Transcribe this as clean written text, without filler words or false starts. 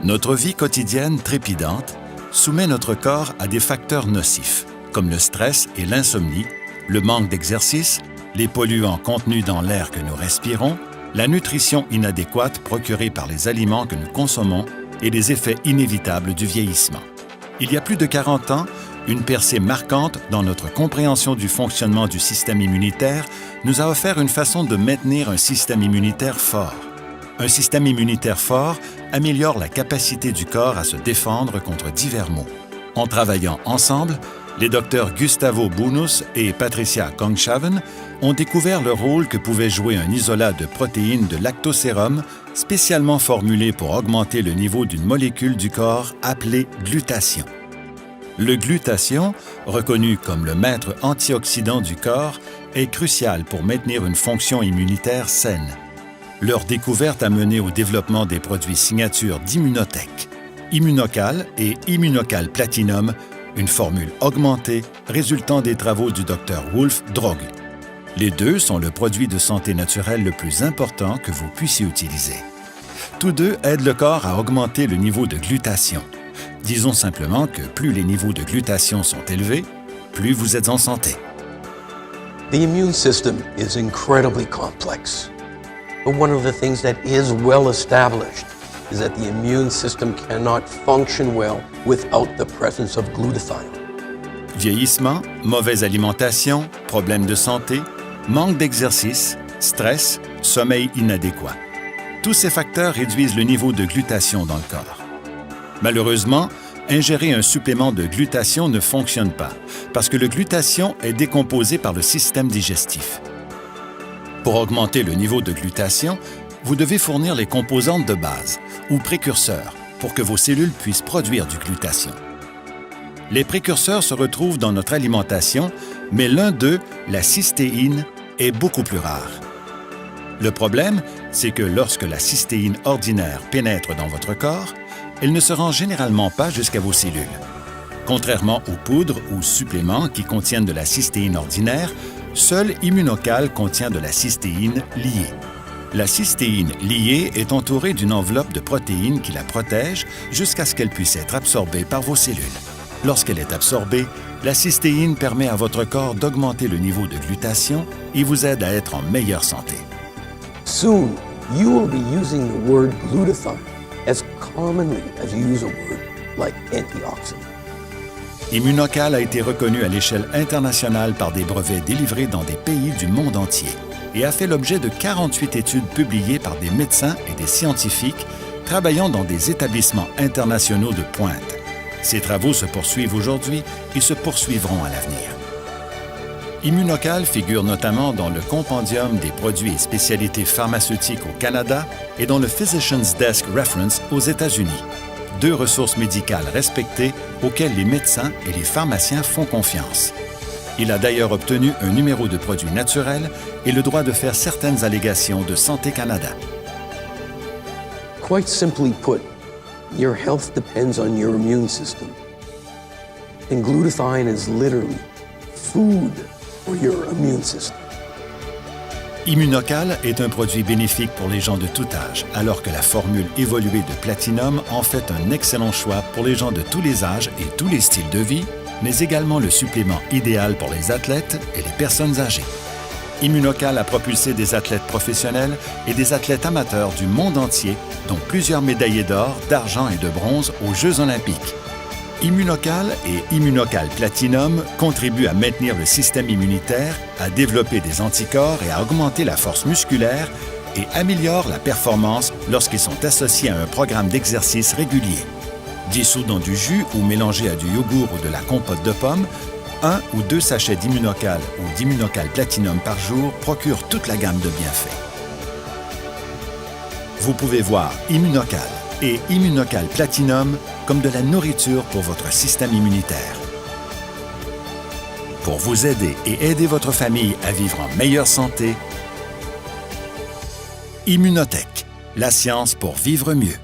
Notre vie quotidienne trépidante soumet notre corps à des facteurs nocifs, comme le stress et l'insomnie, le manque d'exercice, les polluants contenus dans l'air que nous respirons, la nutrition inadéquate procurée par les aliments que nous consommons et les effets inévitables du vieillissement. Il y a plus de 40 ans, une percée marquante dans notre compréhension du fonctionnement du système immunitaire nous a offert une façon de maintenir un système immunitaire fort. Un système immunitaire fort améliore la capacité du corps à se défendre contre divers maux. En travaillant ensemble, les docteurs Gustavo Bunus et Patricia Kongshaven ont découvert le rôle que pouvait jouer un isolat de protéines de lactosérum spécialement formulé pour augmenter le niveau d'une molécule du corps appelée glutathion. Le glutathion, reconnu comme le maître antioxydant du corps, est crucial pour maintenir une fonction immunitaire saine. Leur découverte a mené au développement des produits signatures d'Immunotech, Immunocal et Immunocal Platinum, une formule augmentée résultant des travaux du Dr Wolf Droge. Les deux sont le produit de santé naturelle le plus important que vous puissiez utiliser. Tous deux aident le corps à augmenter le niveau de glutathion. Disons simplement que plus les niveaux de glutathion sont élevés, plus vous êtes en santé. The immune system is incredibly complex. But one of the things that is well established is that the immune system cannot function well without the presence of glutathione. Vieillissement, mauvaise alimentation, problèmes de santé, manque d'exercice, stress, sommeil inadéquat. Tous ces facteurs réduisent le niveau de glutathion dans le corps. Malheureusement, ingérer un supplément de glutathion ne fonctionne pas parce que le glutathion est décomposé par le système digestif. Pour augmenter le niveau de glutathion, vous devez fournir les composantes de base ou précurseurs pour que vos cellules puissent produire du glutathion. Les précurseurs se retrouvent dans notre alimentation, mais l'un d'eux, la cystéine, est beaucoup plus rare. Le problème, c'est que lorsque la cystéine ordinaire pénètre dans votre corps, elle ne se rend généralement pas jusqu'à vos cellules. Contrairement aux poudres ou suppléments qui contiennent de la cystéine ordinaire, seul Immunocal contient de la cystéine liée. La cystéine liée est entourée d'une enveloppe de protéines qui la protège jusqu'à ce qu'elle puisse être absorbée par vos cellules. Lorsqu'elle est absorbée, la cystéine permet à votre corps d'augmenter le niveau de glutathion et vous aide à être en meilleure santé. Soon, you will be using the word glutathione as commonly as you use a word like antioxidant. Immunocal a été reconnu à l'échelle internationale par des brevets délivrés dans des pays du monde entier et a fait l'objet de 48 études publiées par des médecins et des scientifiques travaillant dans des établissements internationaux de pointe. Ces travaux se poursuivent aujourd'hui et se poursuivront à l'avenir. Immunocal figure notamment dans le compendium des produits et spécialités pharmaceutiques au Canada et dans le Physician's Desk Reference aux États-Unis, deux ressources médicales respectées auxquelles les médecins et les pharmaciens font confiance. Il a d'ailleurs obtenu un numéro de produit naturel et le droit de faire certaines allégations de Santé Canada. Quite simply put, your health depends on your immune system. And glutathione is literally food for your immune system. Immunocal est un produit bénéfique pour les gens de tout âge, alors que la formule évoluée de Platinum en fait un excellent choix pour les gens de tous les âges et tous les styles de vie, mais également le supplément idéal pour les athlètes et les personnes âgées. Immunocal a propulsé des athlètes professionnels et des athlètes amateurs du monde entier, dont plusieurs médaillés d'or, d'argent et de bronze aux Jeux olympiques. Immunocal et Immunocal Platinum contribuent à maintenir le système immunitaire, à développer des anticorps et à augmenter la force musculaire et améliorent la performance lorsqu'ils sont associés à un programme d'exercice régulier. Dissous dans du jus ou mélangés à du yogourt ou de la compote de pommes, 1 ou 2 sachets d'Immunocal ou d'Immunocal Platinum par jour procurent toute la gamme de bienfaits. Vous pouvez voir Immunocal et Immunocal Platinum comme de la nourriture pour votre système immunitaire. Pour vous aider et aider votre famille à vivre en meilleure santé, Immunotech, la science pour vivre mieux.